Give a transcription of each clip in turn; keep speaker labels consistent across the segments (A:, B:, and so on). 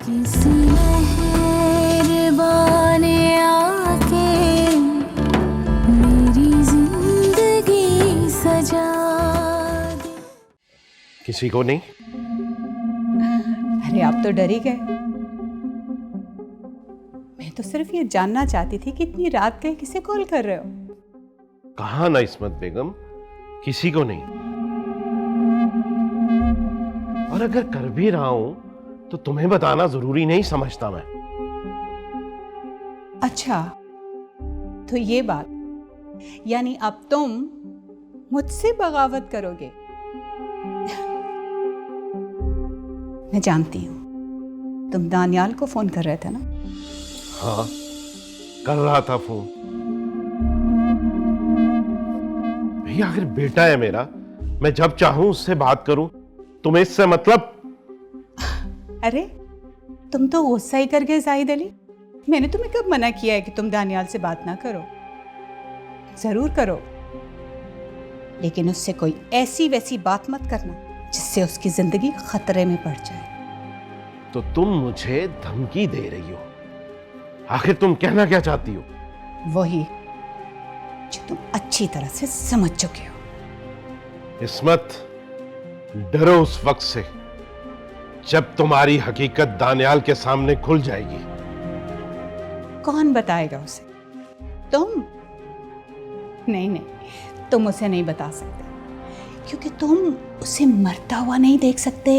A: किसी मेहरबान आके मेरी जिंदगी सजा दे।
B: किसी को नहीं?
C: अरे आप तो डर ही गए। मैं तो सिर्फ ये जानना चाहती थी कि इतनी रात के किसे कॉल कर रहे हो।
B: कहा ना इस्मत बेगम, किसी को नहीं। और अगर कर भी रहा हूं तो तुम्हें बताना जरूरी नहीं समझता मैं।
C: अच्छा, तो ये बात, यानी अब तुम मुझसे बगावत करोगे। मैं जानती हूं तुम दानियाल को फोन कर रहे थे ना।
B: हाँ, कर रहा था फोन। भैया आखिर बेटा है मेरा, मैं जब चाहूं उससे बात करूं। तुम्हें इससे मतलब?
C: अरे तुम तो गुस्सा ही कर गए जाहिद अली। मैंने तुम्हें कब मना किया है कि तुम दानियाल से बात ना करो? जरूर करो, लेकिन उससे कोई ऐसी वैसी बात मत करना जिससे उसकी जिंदगी खतरे में पड़ जाए।
B: तो तुम मुझे धमकी दे रही हो? आखिर तुम कहना क्या चाहती हो?
C: वही जो तुम अच्छी तरह से समझ चुके हो।
B: इस्मत, डरो उस वक्त से जब तुम्हारी हकीकत दानियाल के सामने खुल जाएगी।
C: कौन बताएगा उसे? तुम? नहीं नहीं, तुम उसे नहीं बता सकते, क्योंकि तुम उसे मरता हुआ नहीं देख सकते।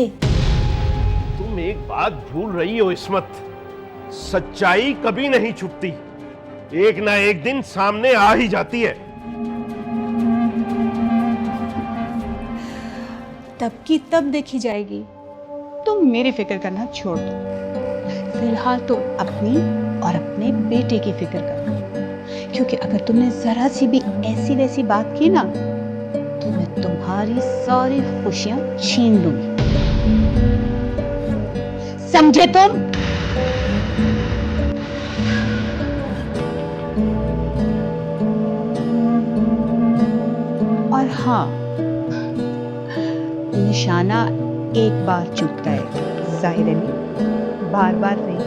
B: तुम एक बात भूल रही हो इस्मत, सच्चाई कभी नहीं छुपती, एक ना एक दिन सामने आ ही जाती है।
C: तब की तब देखी जाएगी। तुम मेरी फिक्र करना छोड़ दो। फिलहाल तुम अपनी और अपने बेटे की फिक्र करो, क्योंकि अगर तुमने जरा सी भी ऐसी वैसी बात की ना तो मैं तुम्हारी सारी खुशियां छीन लूंगी। समझे तुम? और हाँ, निशाना एक बार चूकता है जाहिद अली, बार बार नहीं।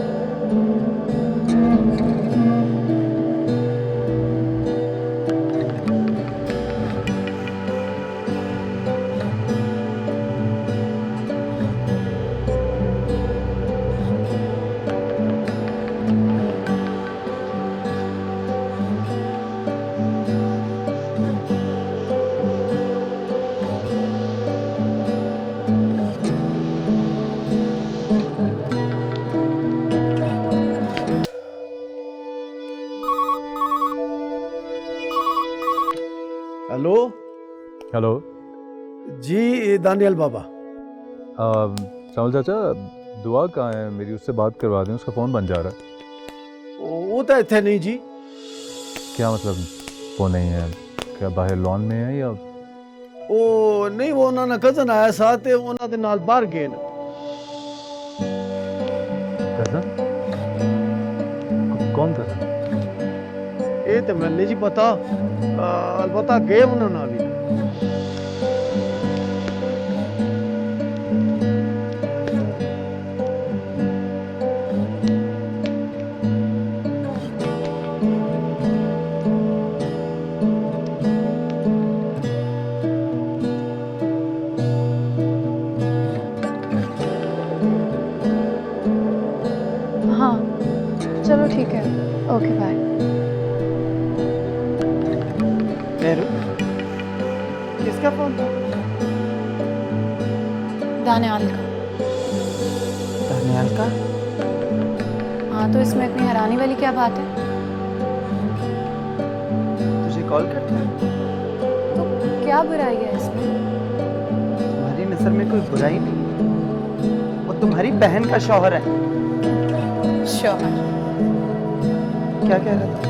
D: Hello
E: hello.
D: जी, दानियाल बाबा।
E: साउल चाचा, दुआ कहाँ है मेरी? उससे बात करवा दें, उसका फ़ोन बन जा रहा है।
D: वो तो इतने नहीं जी।
E: क्या मतलब वो नहीं है? क्या बाहर लॉन में है या?
D: वो नहीं, वो उन्होंने कजन आया साथ, उन्होंने नाल बाहर गए ना।
E: कज़न? कौन कज़न?
D: ये तो मैंने जी पता, अलबत्ता गए उन्होंने भी।
F: हाँ चलो ठीक है, ओके बाय।
D: किसका फोन था?
F: दानियाल का।
D: दानियाल का?
F: हाँ तो इसमें इतनी हैरानी वाली क्या बात है?
D: तुझे कॉल करता है?
F: तो क्या बुराई है इसमें?
G: तुम्हारी नजर में कोई बुराई नहीं, वो तुम्हारी बहन का शौहर है।
F: शौहर?
G: क्या कह रहा था?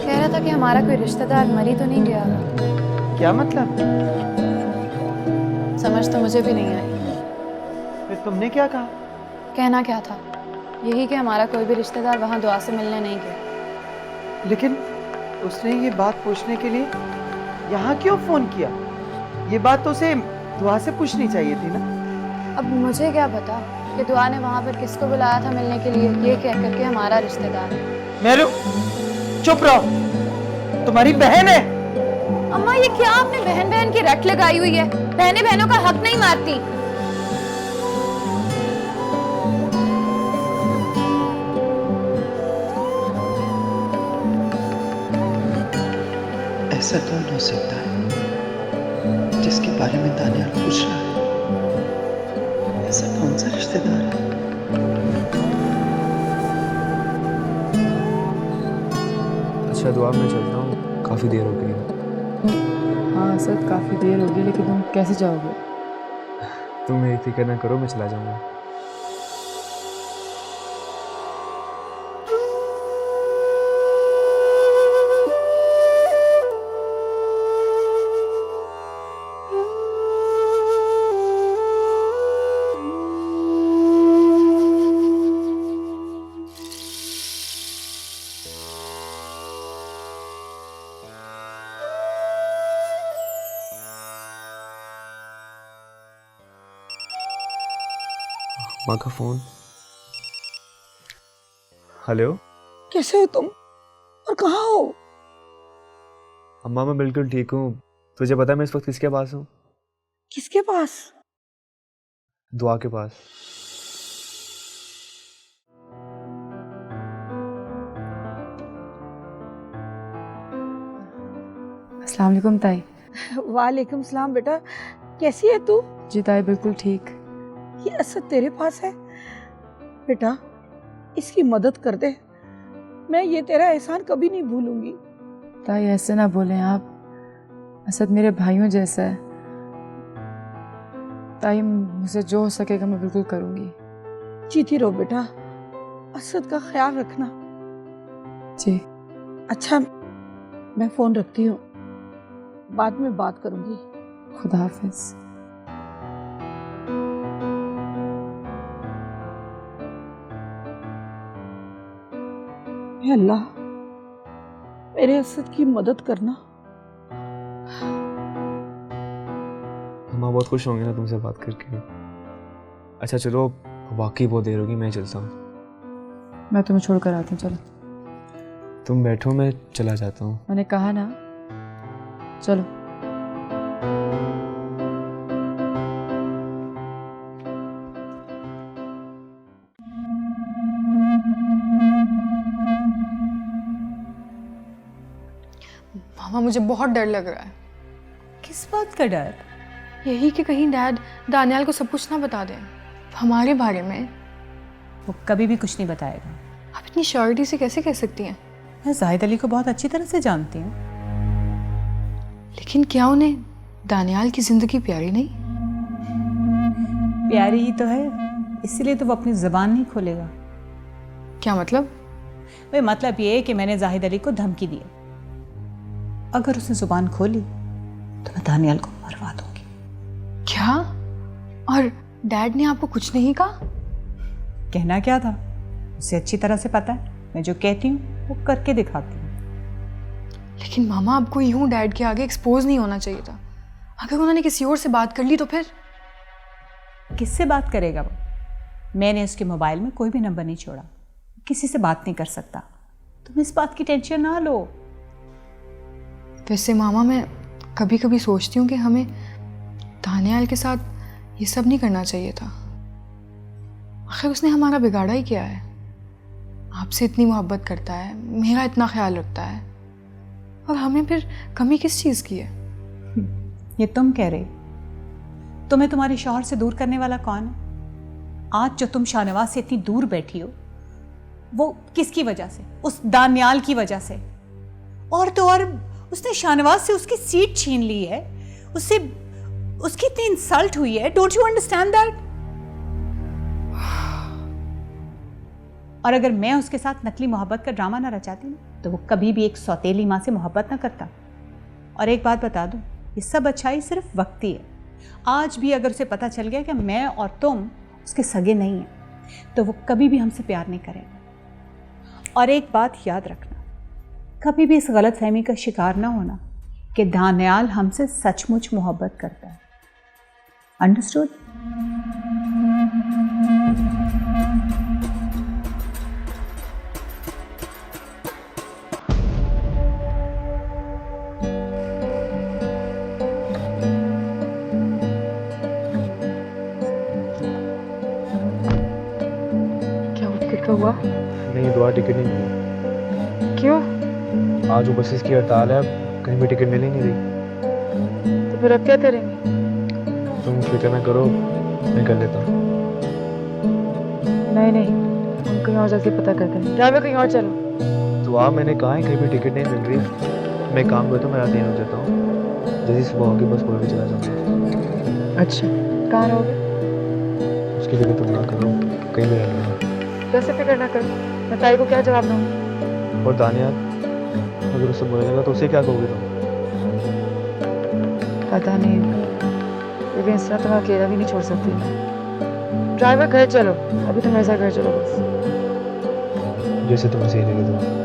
F: कह रहा था कि हमारा कोई रिश्तेदार मरी तो नहीं गया।
G: क्या मतलब?
F: समझ तो मुझे भी नहीं आई।
G: फिर तुमने क्या कहा?
F: कहना क्या था, यही कि हमारा कोई भी रिश्तेदार वहाँ दुआ से मिलने नहीं गया।
G: लेकिन उसने ये बात पूछने के लिए यहाँ क्यों फोन किया? ये बात तो उसे दुआ से पूछनी चाहिए थी ना।
F: अब मुझे क्या पता, कि दुआ ने वहाँ पर किसको बुलाया था मिलने के लिए, ये कह करके हमारा रिश्तेदार है।
G: मेरू, चुप रहो, तुम्हारी बहन है।
F: अम्मा ये क्या आपने बहन बहन की रट लगाई हुई है? बहनें बहनों का हक नहीं मारती।
G: ऐसा कौन हो सकता है जिसके बारे में दानियाल पूछ रहा है? ऐसा कौन सा रिश्तेदार है?
H: अच्छा दुआ, मैं चलता हूँ, काफ़ी देर हो गई।
I: हाँ असद, काफ़ी देर होगी, लेकिन तुम कैसे जाओगे?
H: तुम मेरी फिक्र ना करो, मैं चला जाऊँगा। माँ का फोन। हेलो,
C: कैसे हो तुम और कहाँ हो?
H: अम्मा मैं बिल्कुल ठीक हूँ। तुझे पता है मैं इस वक्त किसके पास हूँ?
C: किसके पास?
H: दुआ के पास।
I: अस्सलाम वालेकुम ताई।
C: वालेकुम सलाम बेटा, कैसी है तू?
I: जी ताई बिल्कुल ठीक।
C: ये असद तेरे पास है? बेटा इसकी मदद कर दे, मैं ये तेरा एहसान कभी नहीं भूलूंगी।
I: ताई ऐसे ना बोलें आप, असद मेरे भाइयों जैसा है। ताई मुझसे जो हो सकेगा मैं बिल्कुल करूंगी।
C: जीती रहो बेटा, असद का ख्याल रखना।
I: जी।
C: अच्छा मैं फोन रखती हूँ, बाद में बात करूंगी।
I: खुदा हाफिज।
C: हे अल्लाह मेरे असद की मदद करना।
H: अम्मा बहुत खुश होंगे ना तुमसे बात करके। अच्छा चलो, वाकई बहुत देर होगी, मैं चलता हूँ।
I: मैं तुम्हें छोड़ कर आती हूँ, चलो।
H: तुम बैठो, मैं चला जाता हूँ।
I: मैंने कहा ना, चलो।
F: मामा मुझे बहुत डर लग रहा है।
C: किस बात का डर?
F: यही कि कहीं डैड दानियाल को सब कुछ ना बता दें हमारे बारे में।
C: वो कभी भी कुछ नहीं बताएगा।
F: आप इतनी श्योरिटी से कैसे कह सकती हैं?
C: मैं जाहिद अली को बहुत अच्छी तरह से जानती हूँ।
F: लेकिन क्या उन्हें दानियाल की जिंदगी प्यारी नहीं?
C: प्यारी ही तो है, इसीलिए तो वो अपनी जुबान नहीं खोलेगा।
F: क्या मतलब?
C: वही मतलब ये है कि मैंने जाहिद अली को धमकी दी, अगर उसने जुबान खोली तो मैं दानियाल को मरवा दूंगी।
F: क्या? और डैड ने आपको कुछ नहीं कहा?
C: कहना क्या था, उसे अच्छी तरह से पता है मैं जो कहती हूँ वो करके दिखाती हूँ।
F: लेकिन मामा आपको यूं डैड के आगे एक्सपोज नहीं होना चाहिए था। अगर उन्होंने किसी और से बात कर ली तो फिर?
C: किससे बात करेगा वो? मैंने उसके मोबाइल में कोई भी नंबर नहीं छोड़ा, किसी से बात नहीं कर सकता। तुम इस बात की टेंशन ना लो।
F: वैसे मामा मैं कभी कभी सोचती हूँ कि हमें दानियाल के साथ ये सब नहीं करना चाहिए था। आखिर उसने हमारा बिगाड़ा ही क्या है? आपसे इतनी मोहब्बत करता है, मेरा इतना ख्याल रखता है, और हमें फिर कमी किस चीज़ की है?
C: ये तुम कह रहे, तुम्हें तुम्हारे शौहर से दूर करने वाला कौन है? आज जो तुम शाहनवाज से इतनी दूर बैठी हो वो किसकी वजह से? उस दानियाल की वजह से। और तो और उसने शाहनवाज से उसकी सीट छीन ली है, उससे उसकी इतनी इंसल्ट हुई है। Don't you understand that? और अगर मैं उसके साथ नकली मोहब्बत का ड्रामा ना रचाती ना तो वो कभी भी एक सौतेली माँ से मोहब्बत ना करता। और एक बात बता दूं, ये सब अच्छाई सिर्फ वक्ती है। आज भी अगर उसे पता चल गया कि मैं और तुम उसके सगे नहीं हैं तो वो कभी भी हमसे प्यार नहीं करेगा। और एक बात याद रखना, कभी भी इस गलत फहमी का शिकार ना होना कि दानियाल हमसे सचमुच मोहब्बत करता है। अंडरस्टूड?
F: क्या टिकट का हुआ?
H: नहीं, दुआ टिकट नहीं मिली।
F: क्यों?
H: आज वो बसेस की हड़ताल है, कहीं भी टिकट मिल ही नहीं रही।
F: तो फिर अब क्या करेंगे?
H: तुम फिक्र ना करो, मैं कर लेता हूँ।
F: नहीं नहीं, हम कहीं और जल्दी पता करते हैं। ड्राइवर कहीं और चलो।
H: दुआ, मैंने कहा है कहीं भी टिकट नहीं मिल रही। मैं काम करता हूँ, मैं रात यहाँ जाता हूँ। जैसे सुबह होगी बस पकड़ के चला जाऊँगा।
F: अच्छा, कहाँ रहोगे?
H: उसकी फिक्र तुम ना करो, कहीं भी रह लूँगा।
F: कैसे फिक्र ना करो, मैं ताई को क्या जवाब दूँगी?
H: और दानियाल, अगर उससे बुरा लगा तो उसे क्या कहोगे तुम?
F: पता नहीं, लेकिन इस तरह तो मैं अकेला भी नहीं छोड़ सकती। ड्राइवर घर चलो, अभी तो मेरे साथ घर चलो बस।
H: जैसे तुम्हें सही लगे तुम।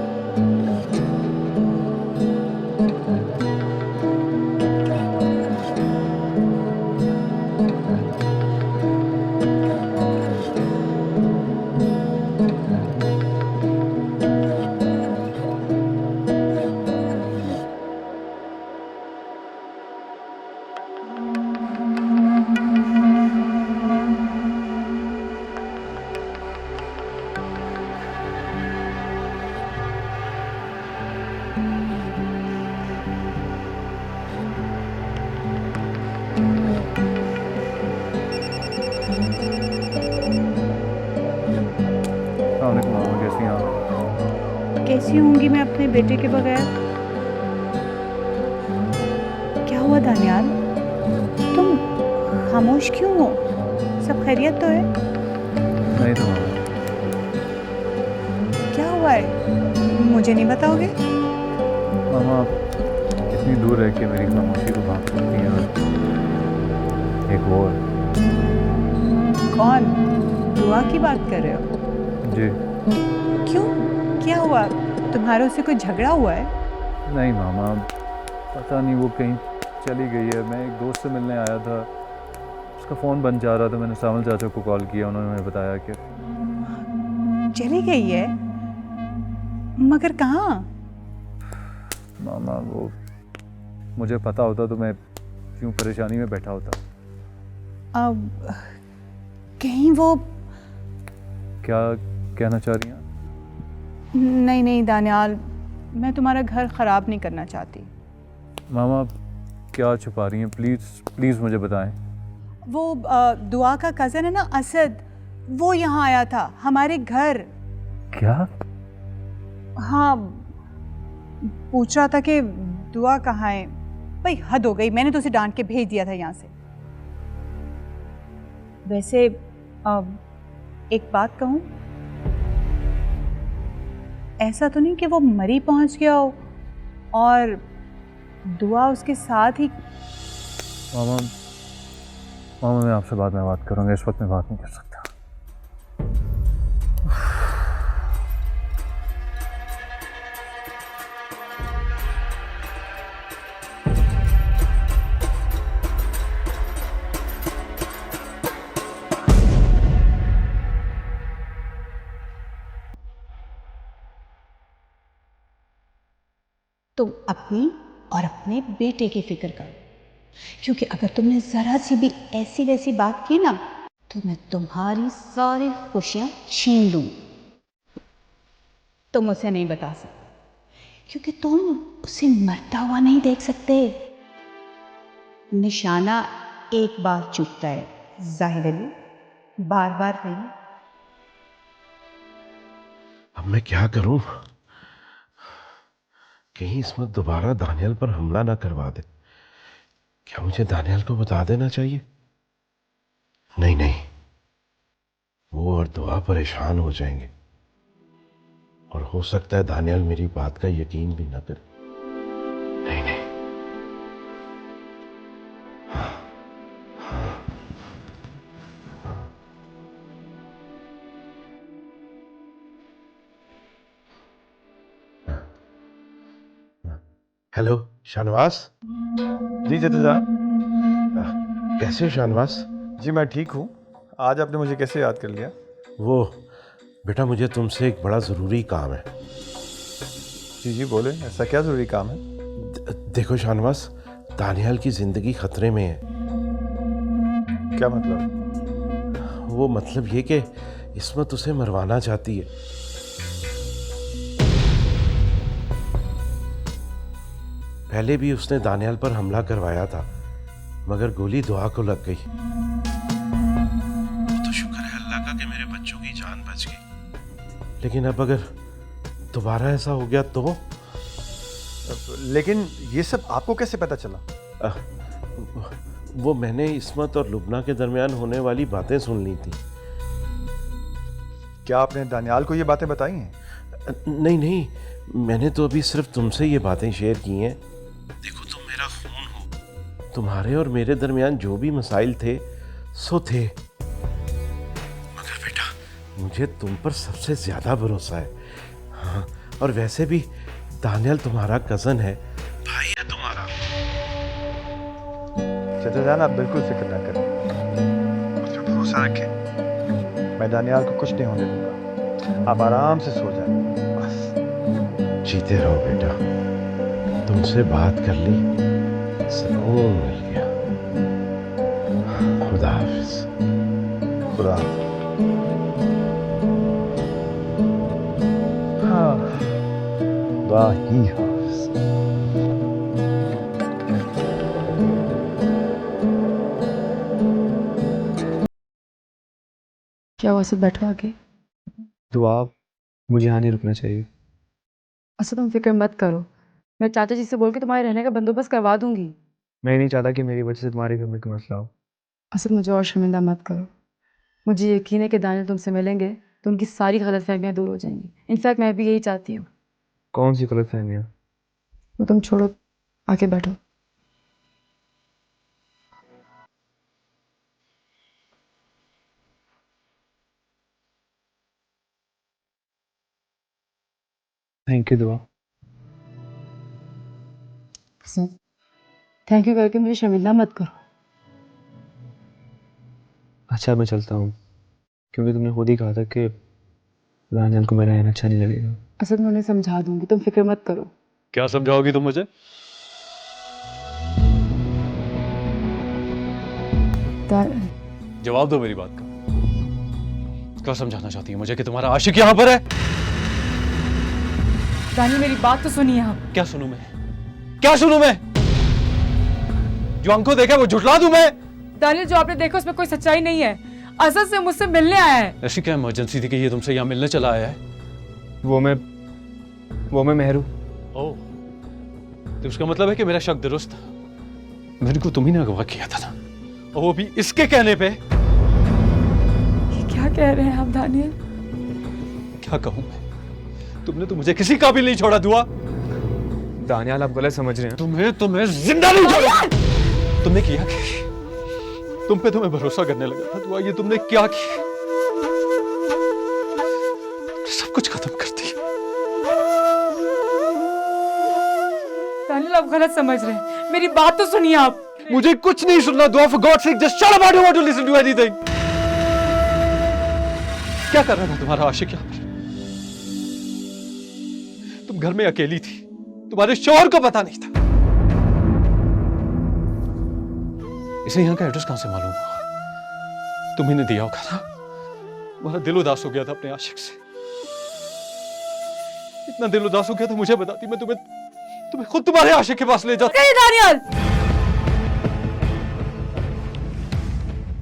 C: कैसी होंगी मैं अपने बेटे के बगैर? क्या हुआ दानियाल, तुम खामोश क्यों हो? सब खैरियत तो है?
E: नहीं तो मामा।
C: क्या हुआ है, मुझे नहीं बताओगे?
E: मामा इतनी दूर है कि मेरी खामोशी को भाग सकती है। और एक वो है।
C: कौन? दुआ की बात कर रहे हो?
E: जी
C: क्यों, क्या हुआ? तुम्हारे उससे कोई झगड़ा हुआ है?
E: नहीं मामा, पता नहीं वो कहीं चली गई है। मैं एक दोस्त से मिलने आया था, उसका फ़ोन बंद जा रहा था। मैंने सावल चाचा को कॉल किया, उन्होंने मुझे बताया कि
C: चली गई है, मगर कहाँ?
E: मामा वो, मुझे पता होता तो मैं क्यों परेशानी में बैठा होता।
C: अब कहीं वो...
E: क्या कहना चाह रही हैं?
C: नहीं नहीं दानियाल, मैं तुम्हारा घर ख़राब नहीं करना चाहती।
E: मामा क्या छुपा रही हैं? प्लीज़ प्लीज़ मुझे बताएं।
C: वो दुआ का कज़न है ना, असद, वो यहाँ आया था हमारे घर।
E: क्या?
C: हाँ, पूछ रहा था कि दुआ कहाँ है। भाई हद हो गई, मैंने तो उसे डांट के भेज दिया था यहाँ से। वैसे एक बात कहूँ, ऐसा तो नहीं कि वो मरी पहुँच गया हो और दुआ उसके साथ ही?
E: मामा मामा मैं आपसे बाद में बात करूँगा, इस वक्त मैं बात नहीं कर सकता।
C: तुम अपनी और अपने बेटे की फिक्र करो, क्योंकि अगर तुमने ज़रा सी भी ऐसी वैसी बात की ना तो मैं तुम्हारी सारी खुशियाँ छीन लूँ। तुम उसे नहीं बता सकते, क्योंकि तुम उसे मरता हुआ नहीं देख सकते। निशाना एक बार चूकता है जाहिर अली, बार बार नहीं।
B: अब मैं क्या करूं? कहीं इसमें दोबारा दानियल पर हमला ना करवा दे। क्या मुझे दानियल को बता देना चाहिए? नहीं नहीं, वो और दुआ परेशान हो जाएंगे और हो सकता है दानियल मेरी बात का यकीन भी ना करे। नहीं नहीं, हेलो शानवास।
D: जी जतेजा।
B: कैसे हो शानवास?
D: जी मैं ठीक हूँ। आज आपने मुझे कैसे याद कर लिया?
B: वो बेटा, मुझे तुमसे एक बड़ा ज़रूरी काम है।
D: जी जी बोले, ऐसा क्या ज़रूरी काम है?
B: देखो शानवास, दानियल की ज़िंदगी खतरे में है।
D: क्या मतलब?
B: वो मतलब ये कि इस्मत उसे मरवाना चाहती है। पहले भी उसने दानियाल पर हमला करवाया था, मगर गोली दुआ को लग गई। तो शुक्र है अल्लाह का कि मेरे बच्चों की जान बच गई। लेकिन अब अगर दोबारा ऐसा हो गया तो?
D: लेकिन ये सब आपको कैसे पता चला?
B: वो मैंने इस्मत और लुबना के दरमियान होने वाली बातें सुन ली थी।
D: क्या आपने दानियाल को ये बातें बताई हैं?
B: नहीं नहीं, मैंने तो अभी सिर्फ तुमसे ये बातें शेयर की हैं। देखो तुम मेरा खून हो, तुम्हारे और मेरे दरमियान जो भी मसाइल थे सो थे, मगर बेटा मुझे तुम पर सबसे ज्यादा भरोसा है। हाँ, और वैसे भी दानियाल तुम्हारा कजन है, भाई है तुम्हारा।
D: चाचा जान, आप बिल्कुल फिक्र ना करें, मुझ पर भरोसा रखें। मैं दानियाल को कुछ नहीं होने दूंगा। आप आराम से सो जाएं बस।
B: जीते रहो बेटा, तुमसे बात कर ली, सुकून मिल गया। खुदा हाफिज।
D: खुदा। हाँ, खुदा ही हाफिज।
I: क्या हुआ असद, बैठो आगे।
H: दुआ, मुझे यहाँ नहीं रुकना चाहिए।
I: असद तुम फिक्र मत करो, मैं चाचा जी से बोल के तुम्हारे रहने का बंदोबस्त करवा दूंगी।
H: मैं नहीं चाहता कि मेरी वजह से तुम्हारे घर में कोई मसला हो।
I: असद मुझे और शर्मिंदा मत करो। मुझे यकीन है कि दानियल तुमसे मिलेंगे तो उनकी सारी गलतफहमियां दूर हो जाएंगी। इनफैक्ट मैं भी यही चाहती हूँ।
H: कौन सी गलतफहमियां?
I: वो तुम छोड़ो, आके बैठो।
H: थैंक यू दुआ।
I: थैंक यू करके मुझे शर्मिंदा मत करो।
H: अच्छा मैं चलता हूँ, क्योंकि तुमने खुद ही कहा था कि दानियाल को मेरा रहना अच्छा नहीं लगेगा।
I: असद मैं उन्हें समझा दूंगी, तुम फिक्र मत करो।
E: क्या समझाओगी तुम मुझे? जवाब दो मेरी बात का। क्या समझाना चाहती है मुझे कि तुम्हारा आशिक यहाँ पर है?
I: दानियल मेरी बात तो सुनिए आप।
E: क्या सुनूं मैं? क्या सुनूं मैं? जो आंखों देखा वो झुठला दूं मैं?
I: दानियल जो आपने देखा उसमें कोई सच्चाई नहीं है। असद से मुझसे मिलने आया है।
E: ऐसी क्या इमरजेंसी थी कि ये तुमसे यहाँ मिलने चला आया है?
H: वो मैं मेहरू।
E: ओह, तो उसका मतलब है कि मेरा शक दुरुस्त था। मेरे को तुम ही ने अगवा किया था ना, और वो भी इसके कहने पे।
I: क्या कह रहे हैं आप दानियल?
E: क्या कहूं मैं? तुमने तो मुझे किसी काबिल नहीं छोड़ा दुआ।
H: दानियाल आप गलत समझ रहे हैं।
E: तुम्हें जिंदा नहीं छोड़ा। तुमने किया क्या? तुम पे तुम्हें भरोसा करने लगा था दुआ, ये तुमने क्या किया? सब कुछ खत्म कर दिया।
I: दानियल आप गलत समझ रहे हैं, मेरी बात तो सुनिए आप।
E: मुझे कुछ नहीं सुनना दुआ, for God's sake just shut up, I don't want to listen to anything। क्या कर रहा था तुम्हारा आशिक यहाँ पर? तुम घर में अकेली थी, तुम्हारे शौहर को पता नहीं था। इसे यहाँ का एड्रेस कहां से मालूम हुआ? तुम्ही ने दिया होगा ना। तुम्हारा दिल उदास हो गया था अपने आशिक से। इतना दिल उदास हो गया था, मुझे बताती, मैं तुम्हें खुद तुम्हारे आशिक के पास ले जाता।
I: दानियल,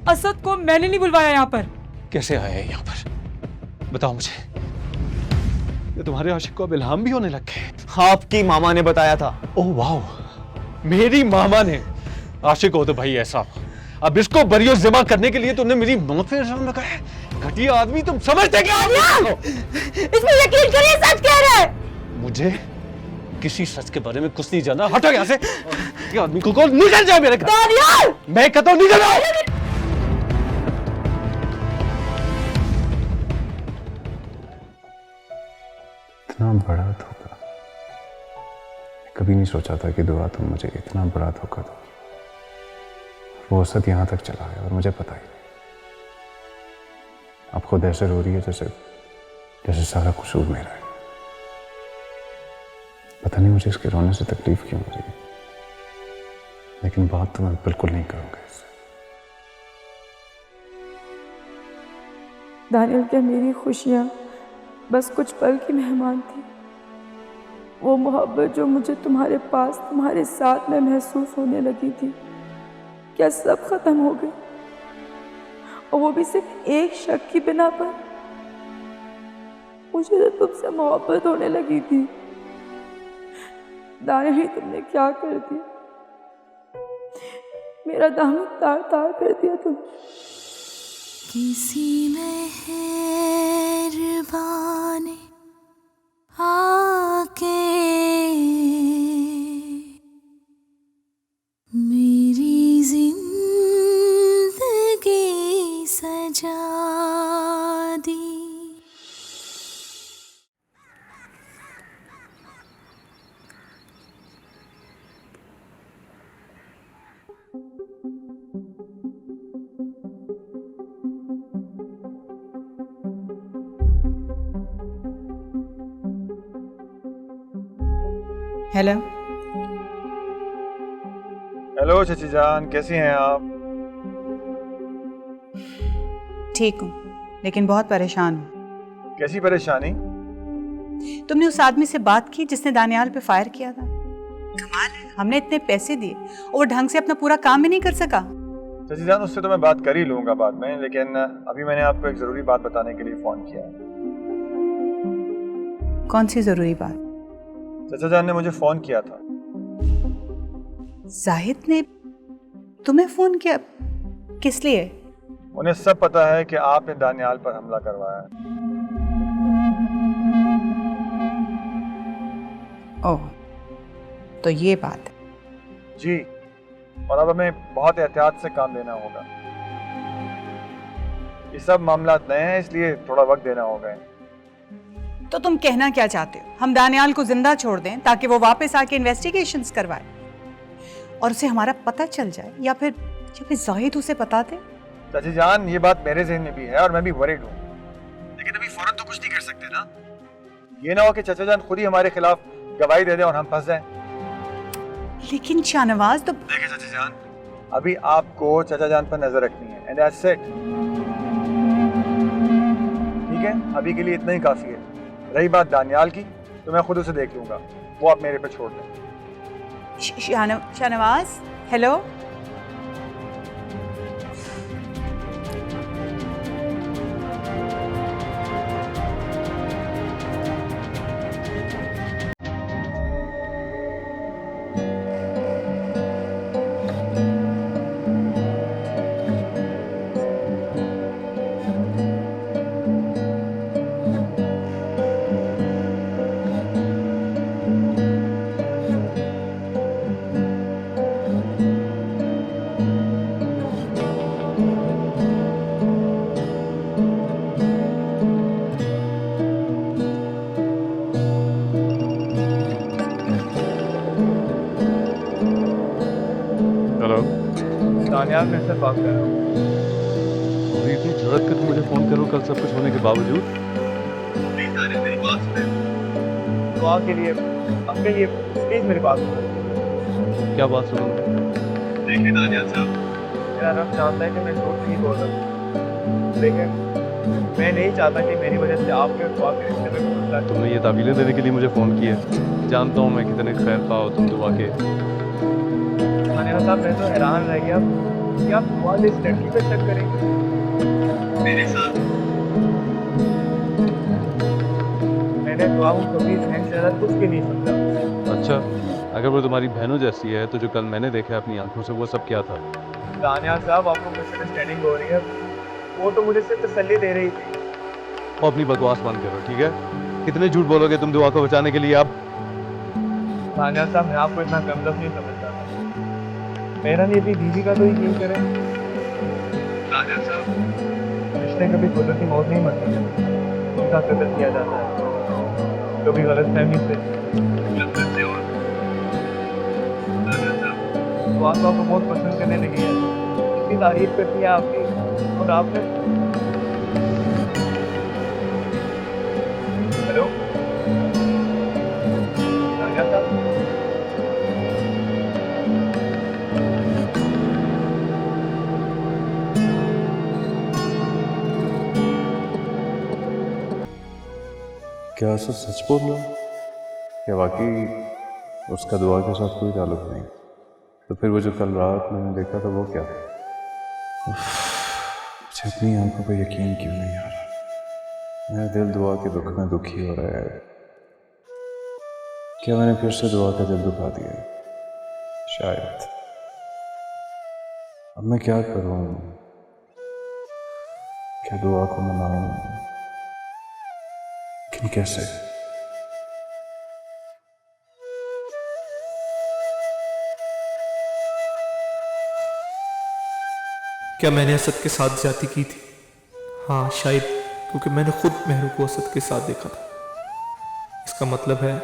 I: असद को मैंने नहीं बुलवाया यहाँ पर।
E: कैसे आया है यहाँ पर? बताओ मुझे। ये तुम्हारे आशिक को अब इल्हाम भी होने लग गए।
H: आपकी मामा ने बताया था।
E: ओह वाओ, मेरी मामा ने? आशिक हो तो भाई ऐसा। अब इसको बरियो जिमा करने के लिए तुमने मेरी मौत पे इल्जाम लगाया। घटिया आदमी, तुम समझते क्या?
I: इसमें यकीन करिए, सच कह रहे हैं।
E: मुझे किसी सच के बारे में कुछ नहीं जाना। हटो यहाँ से। ये आदमी को निकल जाए मेरे घर।
I: दानियल!
E: मैं कहता हूँ निकल जाओ।
J: इतना बड़ा धोखा, कभी नहीं सोचा था कि दुआ तुम मुझे इतना बड़ा धोखा दो। वो असद यहाँ तक चला है और मुझे पता ही नहीं। अब खुद ऐसे रो रही है जैसे सारा कसूर मेरा है। पता नहीं मुझे इसके रोने से तकलीफ क्यों हो रही है, लेकिन बात तो मैं बिल्कुल नहीं करूंगा इससे।
I: दानियल क्या मेरी खुशियाँ बस कुछ पल की मेहमान थी? वो मोहब्बत जो मुझे तुम्हारे पास तुम्हारे साथ में महसूस होने लगी थी, क्या सब खत्म हो गई? और वो भी सिर्फ एक शक की बिना पर। मुझे तो तुमसे मोहब्बत होने लगी थी। दानियल, तुमने क्या कर दिया? मेरा दामन तार तार कर दिया तुम।
A: किसी मेहरबान ने आके मेरी जिंदगी सजा दी।
C: हेलो।
D: हेलो चाची जान, कैसी हैं आप?
C: ठीक हूँ, लेकिन बहुत परेशान हूँ।
D: कैसी परेशानी?
C: तुमने उस आदमी से बात की जिसने दानियाल पे फायर किया था? कमाल है, हमने इतने पैसे दिए और वो ढंग से अपना पूरा काम भी नहीं कर सका।
D: चाची जान, उससे तो मैं बात कर ही लूंगा बाद में, लेकिन अभी मैंने आपको एक जरूरी बात बताने के लिए फोन किया है।
C: कौन सी जरूरी बात?
D: चाचा जान ने मुझे फोन किया था।
C: जाहिद ने तुम्हें फोन किया? किस लिए?
D: उन्हें सब पता है कि आपने दानियाल पर हमला करवाया है।
C: ओह, तो ये बात है।
D: जी, और अब हमें बहुत एहतियात से काम लेना होगा। ये सब मामला नए हैं, इसलिए थोड़ा वक्त देना होगा।
C: तो तुम कहना क्या चाहते हो? हम दानियाल को जिंदा छोड़ दें ताकि वो वापस आके इन्वेस्टिगेशंस करवाए और उसे हमारा पता चल जाए, या फिर जाहिद उसे बता दे?
D: चाची जान, ये बात मेरे ज़हन में भी है और मैं भी वरीड हूँ, लेकिन अभी फौरन तो कुछ नहीं कर सकते ना। ये ना हो कि चाचा जान खुद ही हमारे खिलाफ गवाही दे दें और हम फंस जाएं।
C: लेकिन शाहनवाज तो
D: देखिए चाचा जान, अभी आपको चाचा जान पर नजर रखनी है, एंड दैट्स इट। ठीक है, अभी के लिए इतना ही काफी है। रही बात दानियाल की, तो मैं खुद उसे देख लूंगा, वो आप मेरे पे छोड़ दें।
C: शाहनवाज, हेलो।
E: दानियाल, मैं से बात कर रहा हूँ।
B: अभी इतनी जरूरत कर मुझे फोन करो कल सब कुछ होने के बावजूद?
D: मेरी बात सुने। दुआ के लिए, अपने लिए प्लीज मेरी बात सुनो।
B: क्या बात सुनो?
D: देखिए दानियाल साहब, मेरा रब जानता है कि मैं झूठ नहीं बोल रहा, लेकिन मैं नहीं चाहता कि मेरी वजह से आपके दुआ के रिश्ते में कोई मसला।
B: तुमने ये ताबीलें देने के लिए मुझे फोन किया? जानता हूँ मैं कितने खैर खा हो तुम दुआ के।
D: दानियाल साहब, मैं तो हैरान रह गया कि आप दुआ से इस लड़की पे शक करेंगे मेरे साथ। मैंने दुआ को कभी बहन से ज़्यादा कुछ भी नहीं समझा।
B: अच्छा, अगर वो तुम्हारी बहनों जैसी है तो जो कल मैंने देखा अपनी आंखों से वो सब क्या था?
D: दानियाल साहब, आपको मिसअंडरस्टैंडिंग हो रही है। वो तो मुझे सिर्फ तसल्ली दे रही थी।
B: वो अपनी बकवास बंद करो, ठीक है? कितने झूठ बोलोगे तुम दुआ को बचाने के लिए? अब
D: दानियाल साहब, मैं आपको इतना कमजोर नहीं समझता। मेरा नहीं, अपनी बीवी का तो यकीन करें। दानियाल साहब, रिश्ते कभी कुदरती मौत नहीं मरती, उनका कत्ल किया जाता है, कभी गलतफहमी से, नफरत से। और दानियाल साहब, तो आपको बहुत पसंद करने लगी है, इतनी तारीफ करती है आपकी, और आपने हेलो दानियाल साहब,
J: क्या असद सच बोल रहा है? क्या वाकई उसका दुआ के साथ कोई ताल्लुक नहीं? तो फिर वो जो कल रात मैंने देखा था वो क्या था? मुझे अपनी आंखों पर यकीन क्यों नहीं आ रहा? मेरा दिल दुआ के दुख में दुखी हो रहा है। क्या मैंने फिर से दुआ का दिल दुखा दिया? शायद। अब मैं क्या करूं? क्या दुआ को मनाऊं? लेकिन कैसे?
K: क्या मैंने असद के साथ ज्यादती की थी? हाँ शायद, क्योंकि मैंने खुद मेहरू को असद के साथ देखा था। इसका मतलब है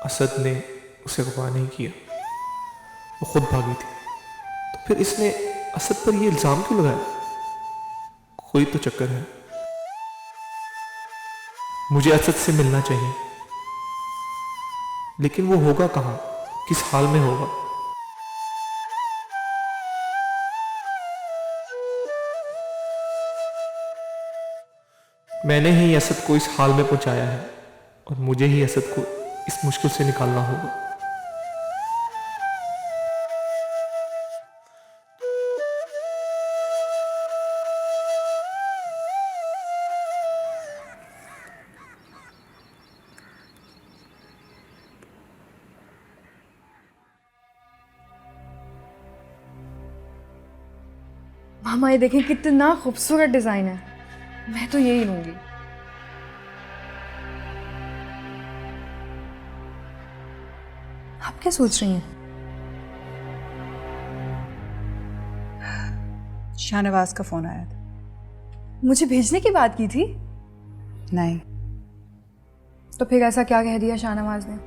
K: असद ने उसे अगवा नहीं किया, वो खुद भागी थी। तो फिर इसने असद पर यह इल्ज़ाम क्यों लगाया? कोई तो चक्कर है। मुझे असद से मिलना चाहिए, लेकिन वो होगा कहाँ, किस हाल में होगा? मैंने ही असद को इस हाल में पहुंचाया है और मुझे ही असद को इस मुश्किल से निकालना होगा।
F: मामा ये देखें कितना खूबसूरत डिजाइन है, मैं तो यही लूंगी। आप क्या सोच रही हैं?
C: शाहनवाज का फोन आया था।
F: मुझे भेजने की बात की थी?
C: नहीं।
F: तो फिर ऐसा क्या कह दिया शाहनवाज ने?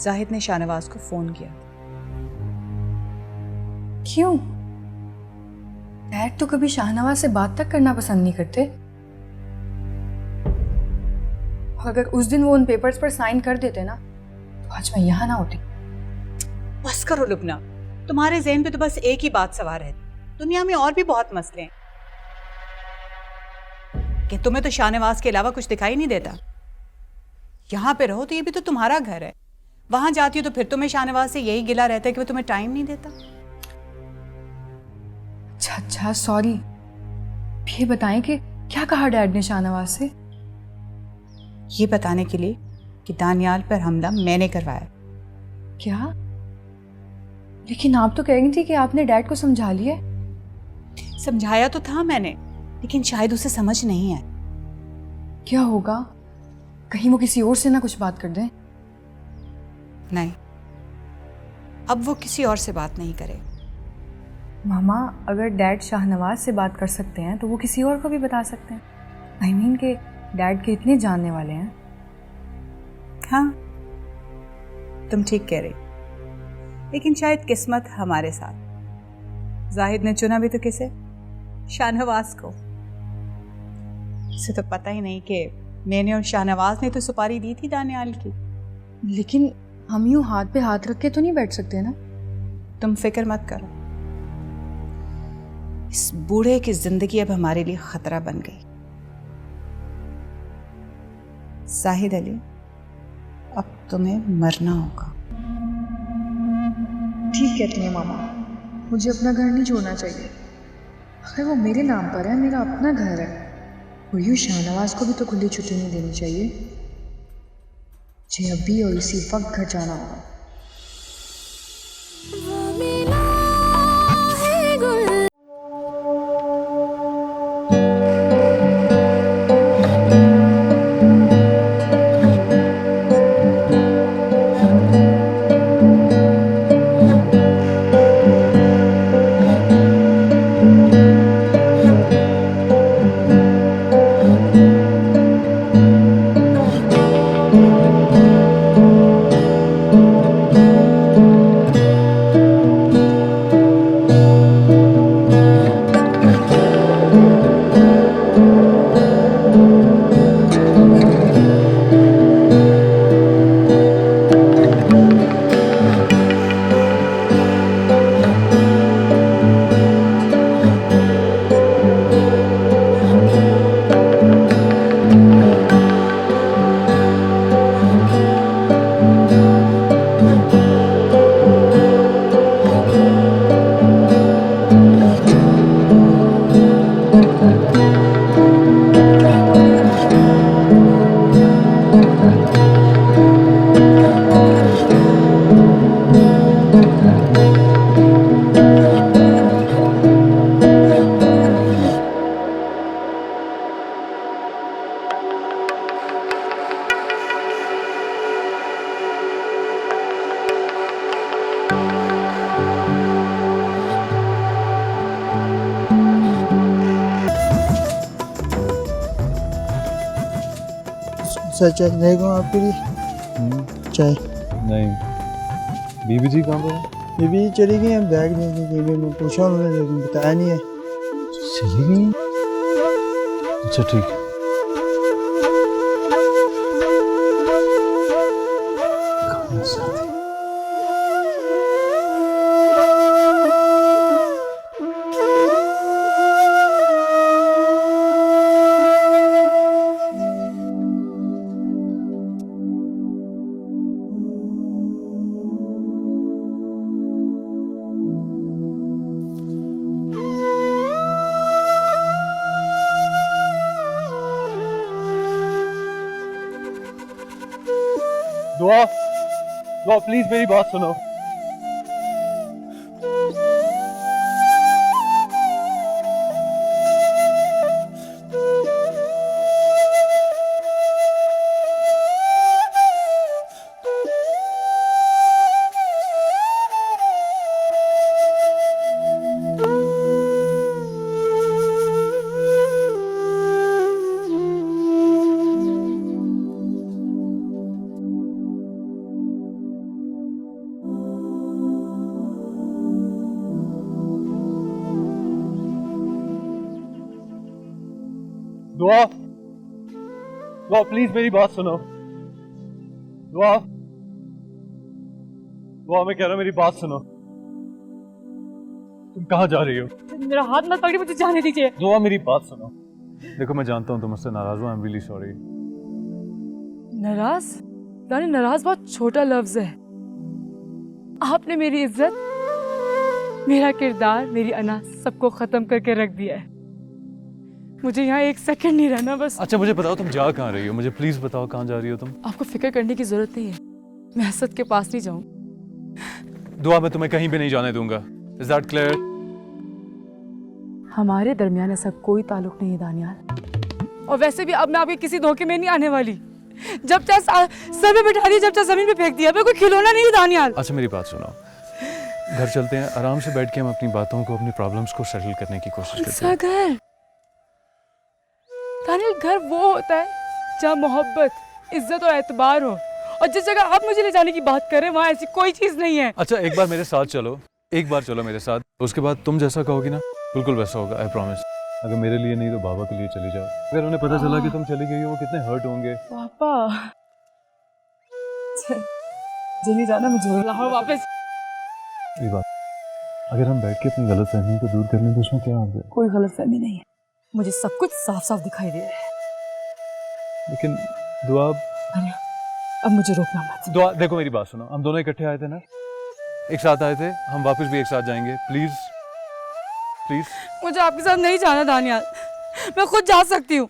C: जाहिद ने शाहनवाज को फोन किया।
F: क्यों? डैड तो कभी शाहनवाज से बात तक करना पसंद नहीं करते। और अगर उस दिन वो उन पेपर्स पर साइन कर देते ना, तो आज मैं यहाँ ना होती।
C: बस करो लुबना, तुम्हारे ज़हन पे तो बस एक ही बात सवार है। दुनिया में और भी बहुत मसले हैं। कि तुम्हें तो शाहनवाज के अलावा कुछ दिखाई नहीं देता। यहाँ पे रहो तो ये भी तो तुम्हारा घर है। वहां जाती हो तो फिर तुम्हें शाहनवाज से यही गिला रहता है कि वो तुम्हें टाइम नहीं देता।
F: अच्छा सॉरी। ये बताएं कि क्या कहा डैड ने शाहनवाज से?
C: ये बताने के लिए कि दानियाल पर हमला मैंने करवाया।
F: क्या? लेकिन आप तो कह रही थी कि आपने डैड को समझा लिया।
C: समझाया तो था मैंने, लेकिन शायद उसे समझ नहीं है।
F: क्या होगा? कहीं वो किसी और से ना कुछ बात कर दें?
C: नहीं, अब वो किसी और से बात नहीं करे।
F: मामा, अगर डैड शाहनवाज से बात कर सकते हैं तो वो किसी और को भी बता सकते हैं। आई मीन के डैड के इतने जानने वाले हैं।
C: हाँ, तुम ठीक कह रही, लेकिन शायद किस्मत हमारे साथ। जाहिद ने चुना भी तो किसे? शाहनवाज को। उसे तो पता ही नहीं कि मैंने और शाहनवाज ने तो सुपारी दी थी दानियाल की।
F: लेकिन हम यूं हाथ पे हाथ रख के तो नहीं बैठ सकते ना।
C: तुम फिक्र मत करो, इस बूढ़े की जिंदगी अब हमारे लिए खतरा बन गई। जाहिद अली, अब तुम्हें मरना होगा।
F: ठीक कहती हैं मामा, मुझे अपना घर नहीं छोड़ना चाहिए। अगर वो मेरे नाम पर है, मेरा अपना घर है, और यूँ शाहनवाज को भी तो खुली छुट्टी नहीं देनी चाहिए। मुझे अभी और इसी वक्त घर जाना होगा।
L: सच है देखो आपके लिए चाय।
J: नहीं, बीबी जी कहाँ पर है?
L: बीबी चली गई, हम बैग देने के लिए मैं पूछा उन्होंने लेकिन बताया नहीं है।
J: चली गई? अच्छा ठीक है।
E: दुआ, दुआ प्लीज मेरी बात सुनो। दुआ, दुआ प्लीज मेरी बात सुनो। दुआ, दुआ मैं कह रहा हूं मेरी बात सुनो। तुम कहाँ जा रही हो?
I: मेरा हाथ मत पकड़िए, मुझे जाने दीजिए।
E: दुआ मेरी बात सुनो।
J: देखो मैं जानता हूँ तुम मुझसे नाराज हो, आई एम रियली सॉरी।
I: नाराज? दानी, नाराज बहुत छोटा लफ्ज है। आपने मेरी इज्जत, मेरा किरदार, मेरी अना सबको खत्म करके रख दिया है। मुझे यहाँ एक सेकंड नहीं रहना बस।
J: अच्छा मुझे बताओ तुम जा कहाँ रही हो, मुझे प्लीज बताओ कहाँ जा रही हो तुम।
I: आपको फिक्र करने की जरूरत नहीं है, मैं असद के पास नहीं जाऊँ।
J: दुआ मैं तुम्हें कहीं भी नहीं जाने दूंगा। Is that clear?
I: हमारे दरमियान ऐसा कोई ताल्लुक नहीं है दानियाल, और वैसे भी अब मैं आपके किसी धोखे में नहीं आने वाली। जब चाहे सर पे बिठा दिया, जब चाहे जमीन पे फेंक दिया, मैं कोई खिलौना नहीं हूँ दानियाल।
J: अच्छा मेरी बात सुनो, घर चलते हैं, आराम से बैठ के हम अपनी बातों को, अपनी प्रॉब्लम्स को सेटल करने की कोशिश करते हैं।
I: घर दानियाल, घर वो होता है जहाँ मोहब्बत, इज्जत और एतबार हो, और जिस जगह आप मुझे ले जाने की बात कर रहे हैं वहाँ ऐसी कोई चीज नहीं है।
J: अच्छा एक बार मेरे साथ चलो, एक बार चलो मेरे साथ, उसके बाद तुम जैसा कहोगी ना बिल्कुल वैसा होगा, आई प्रॉमिस। अगर मेरे लिए नहीं तो बाबा के लिए चली जाओ। अगर उन्हें पता चला कि तुम चली गई हो वो कितने हर्ट होंगे।
I: पापा चली जाना, मुझे लाहौर वापस।
J: ये बात, अगर हम बैठ के अपनी गलतफहमी को दूर कर लें तो उसमें क्या होगा?
I: कोई गलतफहमी नहीं है, मुझे सब कुछ साफ साफ दिखाई दे रहा है।
J: लेकिन दुआ,
I: अरे अब मुझे रोकना मत।
J: दुआ देखो मेरी बात सुनो, हम दोनों इकट्ठे आए थे ना, एक साथ आए थे, हम वापस भी एक साथ जाएंगे। Please please.
I: मुझे आपके साथ नहीं जाना दानियाल, मैं खुद जा सकती हूँ,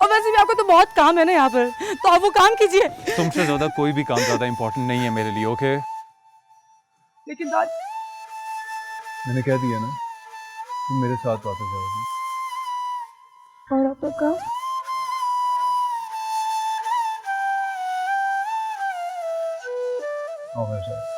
I: और वैसे भी आपको तो बहुत काम है ना यहाँ पर, तो आप वो काम कीजिए।
J: तुमसे ज्यादा कोई भी काम ज्यादा इंपॉर्टेंट नहीं है मेरे लिए, ओके?
I: लेकिन
J: मैंने कह दिया ना, तुम मेरे साथ वापस जाओगी।
I: और आपका काम?
J: आओ मेरे साथ।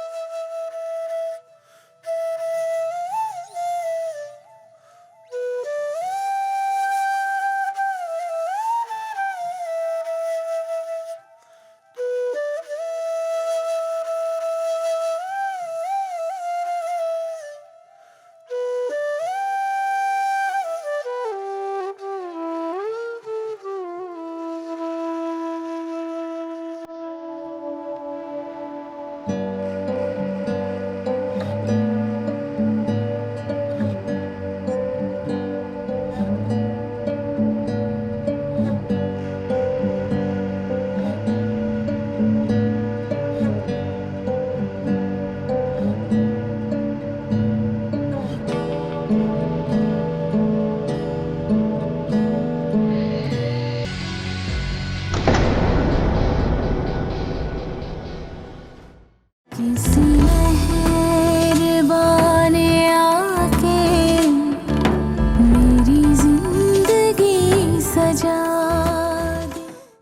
A: किसी